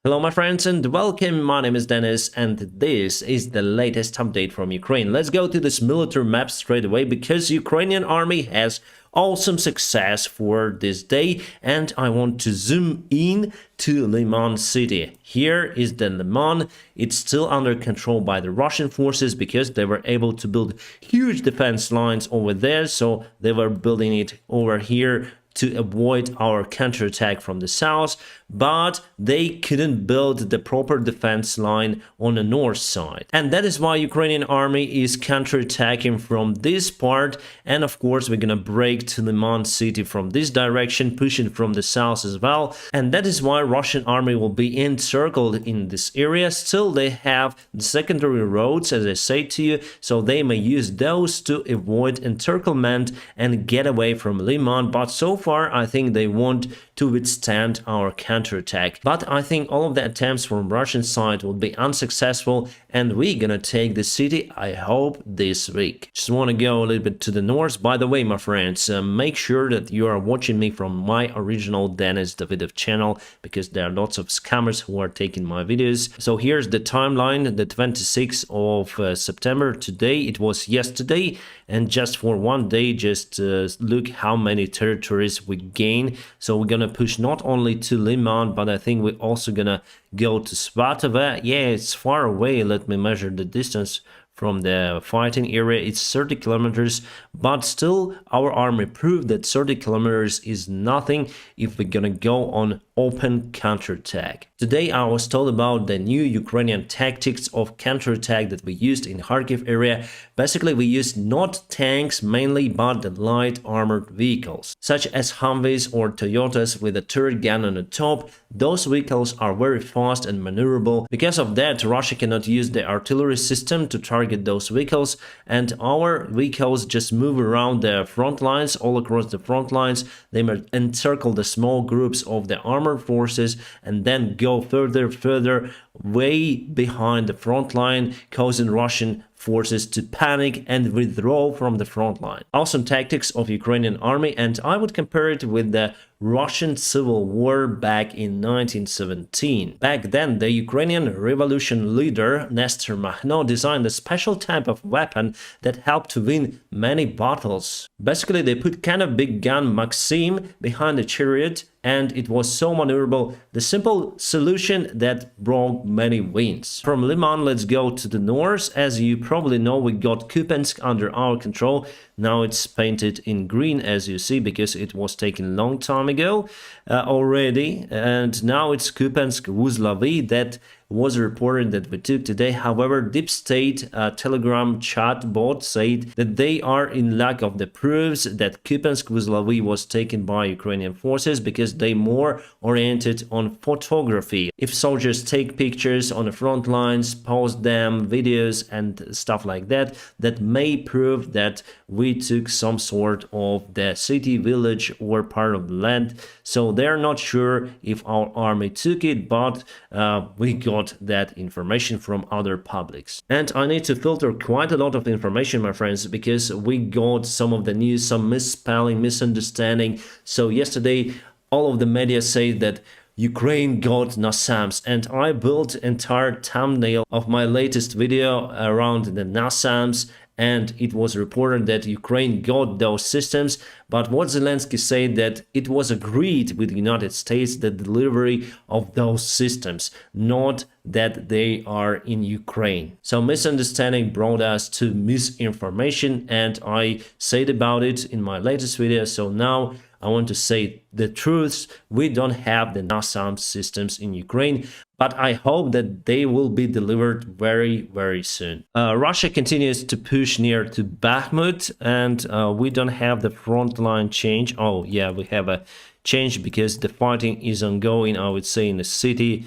Hello my friends and welcome, my name is Dennis and this is the latest update from Ukraine. Let's go to this military map straight away because Ukrainian army has awesome success for this day and I want to zoom in to Liman city. Here is the Liman. It's still under control by the Russian forces because they were able to build huge defense lines over there, so they were building it over here to avoid our counterattack from the south, but they couldn't build the proper defense line on the north side. And that is why Ukrainian army is counterattacking from this part, and of course we're gonna break to Liman city from this direction, pushing from the south as well. And that is why Russian army will be encircled in this area. Still they have the secondary roads, as I say to you, so they may use those to avoid encirclement and get away from Liman, but so far I think they want to withstand our counterattack. But I think all of the attempts from Russian side will be unsuccessful and we're gonna take the city, I hope, this week. Just want to go a little bit to the north. By the way, my friends, make sure that you are watching me from my original Dennis Davidov channel, because there are lots of scammers who are taking my videos. So here's the timeline, the 26th of September. Today, it was yesterday, and just for one day, just look how many territories we gain. So we're gonna push not only to Liman, but I think we're also gonna go to Svatove. Yeah, it's far away. Let me measure the distance from the fighting area. It's 30 kilometers, but still our army proved that 30 kilometers is nothing if we're gonna go on open counterattack. Today I was told about the new Ukrainian tactics of counterattack that we used in Kharkiv area. Basically we used not tanks mainly, but the light armored vehicles such as Humvees or Toyotas with a turret gun on the top. Those vehicles are very fast and maneuverable. Because of that, Russia cannot use the artillery system to target those vehicles, and our vehicles just move around the front lines, all across the front lines. They may encircle the small groups of the armored forces and then go further way behind the front line, causing Russian forces to panic and withdraw from the front line. Awesome tactics of Ukrainian army, and I would compare it with the Russian Civil War back in 1917. Back then, the Ukrainian revolution leader Nestor Makhno designed a special type of weapon that helped to win many battles. Basically, they put kind of big gun Maxim behind the chariot, and it was so maneuverable, the simple solution that brought many wins. From Liman, let's go to the north. As you probably know, we got Kupiansk under our control. Now it's painted in green, as you see, because it was taken a long time ago already, and now it's Kupiansk Uzlavi that was reported that we took today. However, Deep State Telegram chat bot said that they are in lack of the proofs that Kupiansk Uzlavi was taken by Ukrainian forces because they more oriented on photography. If soldiers take pictures on the front lines, post them, videos and stuff like that, that may prove that we took some sort of the city, village or part of the land. So they're not sure if our army took it, but we got that information from other publics. And I need to filter quite a lot of information, my friends, because we got some of the news, some misspelling, misunderstanding. So yesterday all of the media say that Ukraine got NASAMS, and I built entire thumbnail of my latest video around the NASAMS, and it was reported that Ukraine got those systems, but what Zelensky said that it was agreed with the United States the delivery of those systems, not that they are in Ukraine. So misunderstanding brought us to misinformation, and I said about it in my latest video. So now I want to say the truth. We don't have the NASAMS systems in Ukraine, but I hope that they will be delivered very soon. Russia continues to push near to Bakhmut, and we don't have the front line change. Oh yeah, we have a change because the fighting is ongoing, I would say, in the city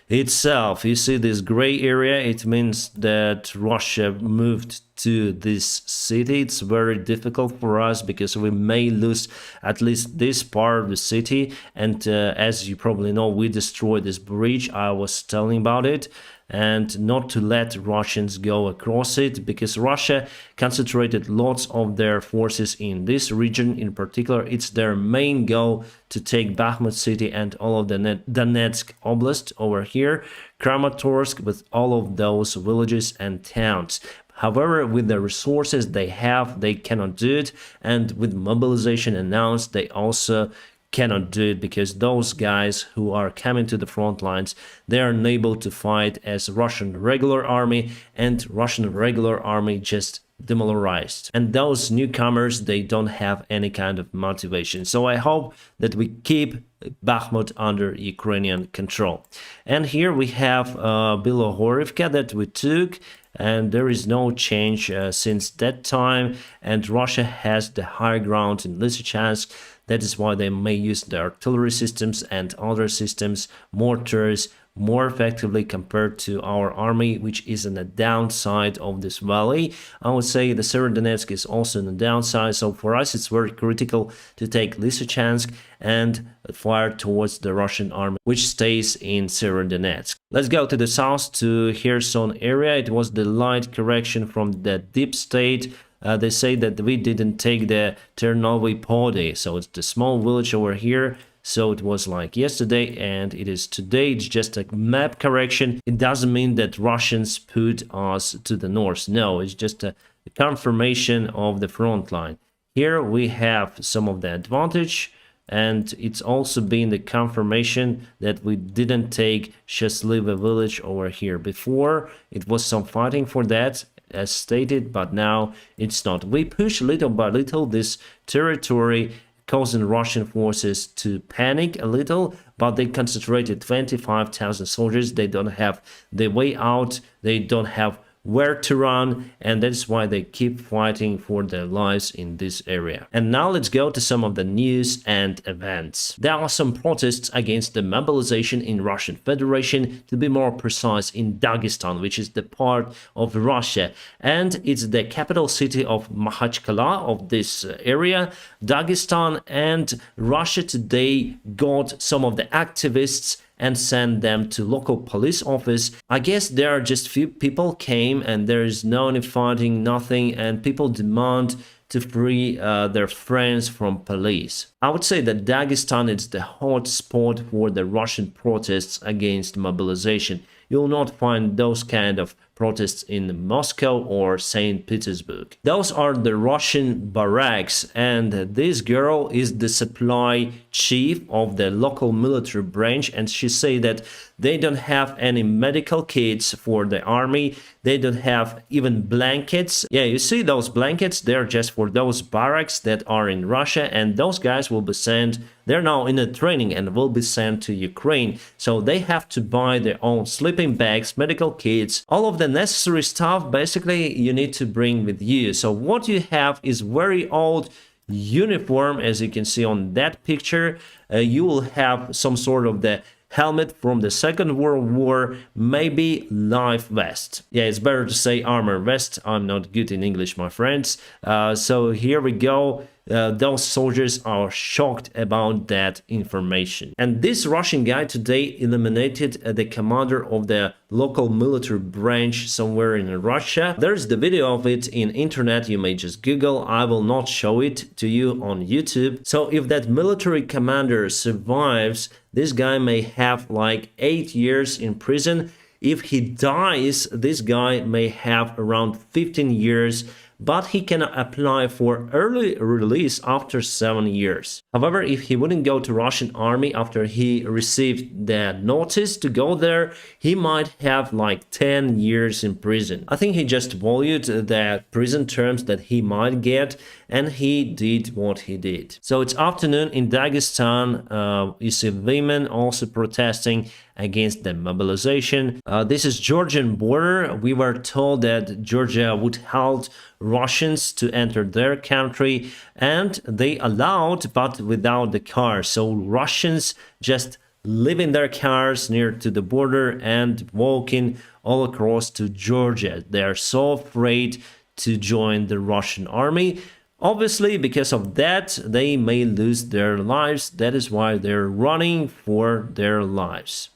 itself. You see this gray area, it means that Russia moved to this city. It's very difficult for us because we may lose at least this part of the city. And as you probably know, we destroyed this bridge. I was telling about it. And not to let Russians go across it, because Russia concentrated lots of their forces in this region in particular. It's their main goal to take Bakhmut city and all of the Donetsk Oblast over here, Kramatorsk, with all of those villages and towns. However, with the resources they have, they cannot do it, and with mobilization announced, they also cannot do it, because those guys who are coming to the front lines, they are unable to fight as Russian regular army, and Russian regular army just demoralized. And those newcomers, they don't have any kind of motivation. So I hope that we keep Bakhmut under Ukrainian control. And here we have Bilohorivka that we took, and there is no change since that time, and Russia has the high ground in Lysychansk. That is why they may use the artillery systems and other systems, mortars, more effectively compared to our army, which is on the downside of this valley. I would say the Severodonetsk is also on the downside, so for us it's very critical to take Lysychansk and fire towards the Russian army, which stays in Severodonetsk. Let's go to the south to Kherson area. It was the light correction from the deep state. They say that we didn't take the Ternovy Pody, so it's the small village over here. So it was like yesterday, and it is today. It's just a map correction. It doesn't mean that Russians put us to the north. No, it's just a confirmation of the front line. Here we have some of the advantage, and it's also been the confirmation that we didn't take Shesliva village over here. Before, it was some fighting for that, as stated, but now it's not. We push little by little this territory, causing Russian forces to panic a little, but they concentrated 25,000 soldiers. They don't have the way out, they don't have where to run, and that's why they keep fighting for their lives in this area. And now let's go to some of the news and events. There are some protests against the mobilization in Russian Federation, to be more precise in Dagestan, which is the part of Russia, and it's the capital city of Makhachkala of this area, Dagestan. And Russia today got some of the activists and send them to local police office. I guess there are just few people came, and there is no any fighting, nothing, and people demand to free their friends from police. I would say that Dagestan is the hot spot for the Russian protests against mobilization. You'll not find those kind of protests in Moscow or St. Petersburg. Those are the Russian barracks, and this girl is the supply chief of the local military branch, and she say that they don't have any medical kits for the army. They don't have even blankets. Yeah, you see those blankets, they're just for those barracks that are in Russia, and those guys will be sent. They're now in a training and will be sent to Ukraine. So they have to buy their own sleeping bags, medical kits, all of the necessary stuff basically you need to bring with you. So what you have is very old uniform, as you can see on that picture. You will have some sort of the helmet from the Second World War, maybe life vest. Yeah, it's better to say armor vest. I'm not good in English, my friends. So here we go. Those soldiers are shocked about that information. And this Russian guy today eliminated the commander of the local military branch somewhere in Russia. There's the video of it in internet. You may just Google. I will not show it to you on YouTube. So if that military commander survives, this guy may have like 8 years in prison. If he dies, this guy may have around 15 years, but he can apply for early release after 7 years. However, if he wouldn't go to Russian army after he received the notice to go there, he might have like 10 years in prison. I think he just valued the prison terms that he might get, and he did what he did. So it's afternoon in Dagestan. You see women also protesting against the mobilization. This is Georgian border. We were told that Georgia would halt Russians to enter their country, and they allowed, but without the cars. So Russians just live in their cars near to the border and walking all across to Georgia. They are so afraid to join the Russian army. Obviously, because of that, they may lose their lives. That is why they're running for their lives.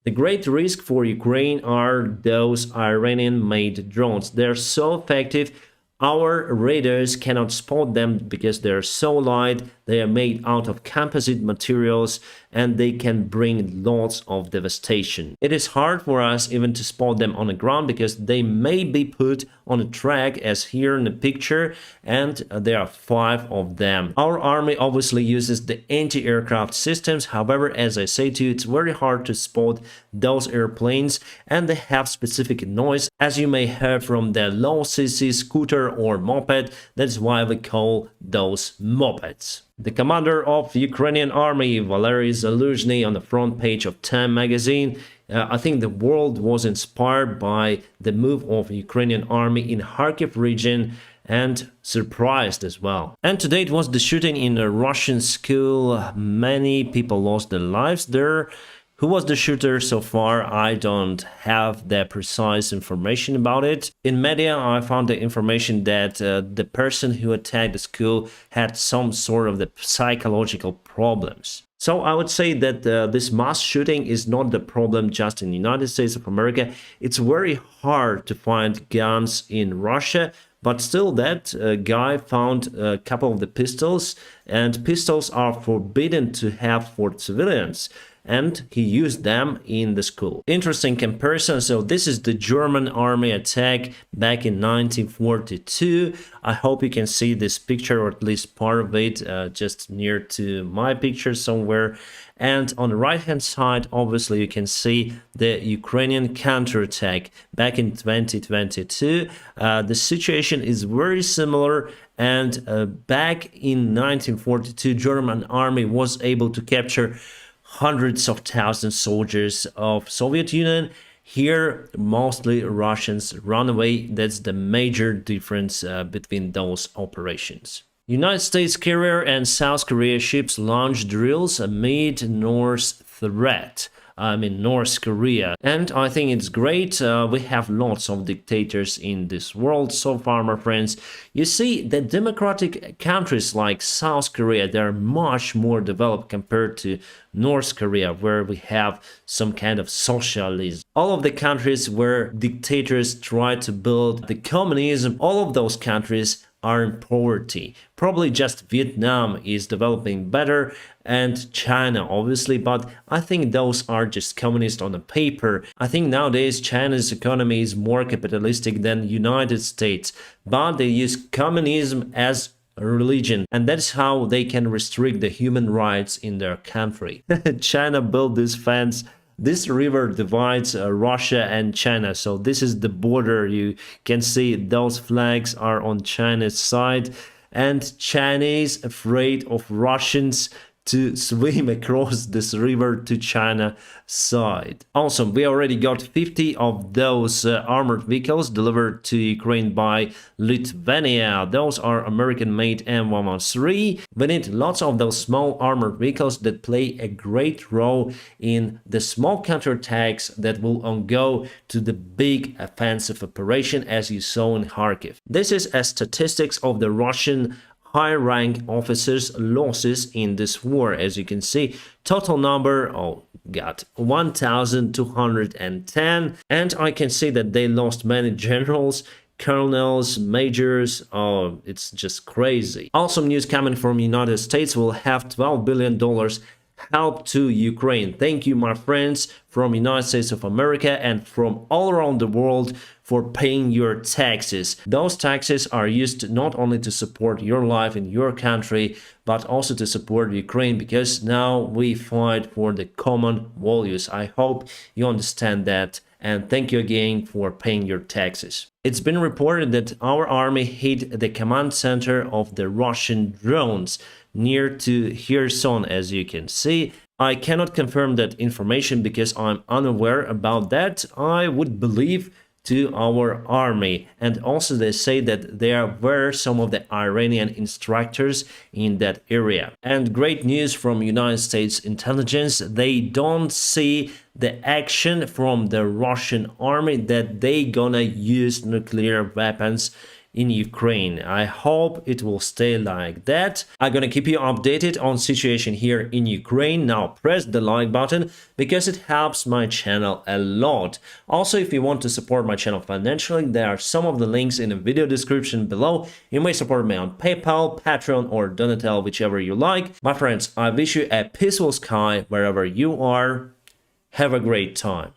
The great risk for Ukraine are those Iranian-made drones. They're so effective, our radars cannot spot them because they're so light. They are made out of composite materials and they can bring lots of devastation. It is hard for us even to spot them on the ground because they may be put on a track as here in the picture, and there are 5 of them. Our army obviously uses the anti-aircraft systems. However, as I say to you, it's very hard to spot those airplanes and they have specific noise, as you may hear from the low cc scooter or moped. That's why we call those mopeds. The commander of Ukrainian army, Valery Zaluzhny, on the front page of Time magazine, I think the world was inspired by the move of Ukrainian army in Kharkiv region and surprised as well. And today it was the shooting in a Russian school. Many people lost their lives there. Who was the shooter so far? I don't have the precise information about it. In media, I found the information that the person who attacked the school had some sort of the psychological problems. So I would say that this mass shooting is not the problem just in the United States of America. It's very hard to find guns in Russia. But still, that guy found a couple of the pistols, and pistols are forbidden to have for civilians. And he used them in the school. Interesting comparison. So this is the German army attack back in 1942. I hope you can see this picture, or at least part of it, just near to my picture somewhere. And on the right hand side, obviously you can see the Ukrainian counterattack back in 2022. The situation is very similar. And back in 1942, German army was able to capture hundreds of thousands of soldiers of Soviet Union. Here, mostly Russians run away. That's the major difference between those operations. United States carrier and South Korea ships launch drills amid North threat. North Korea. And I think it's great. We have lots of dictators in this world so far, my friends. You see, the democratic countries like South Korea, they're much more developed compared to North Korea, where we have some kind of socialism. All of the countries where dictators try to build the communism, all of those countries are in poverty. Probably just Vietnam is developing better, and China obviously, but I think those are just communist on the paper. I think nowadays China's economy is more capitalistic than United States, but they use communism as a religion, and that's how they can restrict the human rights in their country. China built this fence. This river divides Russia and China, so this is the border. You can see those flags are on China's side, and Chinese afraid of Russians to swim across this river to China side. Awesome, we already got 50 of those armored vehicles delivered to Ukraine by Lithuania. Those are American-made M113. We need lots of those small armored vehicles that play a great role in the small counterattacks that will go to the big offensive operation, as you saw in Kharkiv. This is a statistics of the Russian high-rank officers' losses in this war. As you can see, total number, got 1,210, and I can see that they lost many generals, colonels, majors. Oh, it's just crazy. Awesome news coming from United States. Will have $12 billion help to Ukraine. Thank you, my friends from United States of America and from all around the world for paying your taxes. Those taxes are used not only to support your life in your country, but also to support Ukraine, because now we fight for the common values. I hope you understand that, and thank you again for paying your taxes. It's been reported that our army hit the command center of the Russian drones near to Kherson, as you can see. I cannot confirm that information because I'm unaware about that. I would believe to our army, and also they say that there were some of the Iranian instructors in that area. And great news from United States intelligence, they don't see the action from the Russian army that they gonna use nuclear weapons in Ukraine. I hope it will stay like that. I'm gonna keep you updated on situation here in Ukraine. Now press the like button because it helps my channel a lot. Also, if you want to support my channel financially, there are some of the links in the video description below. You may support me on PayPal, Patreon, or Donatel, whichever you like. My friends, I wish you a peaceful sky wherever you are. Have a great time.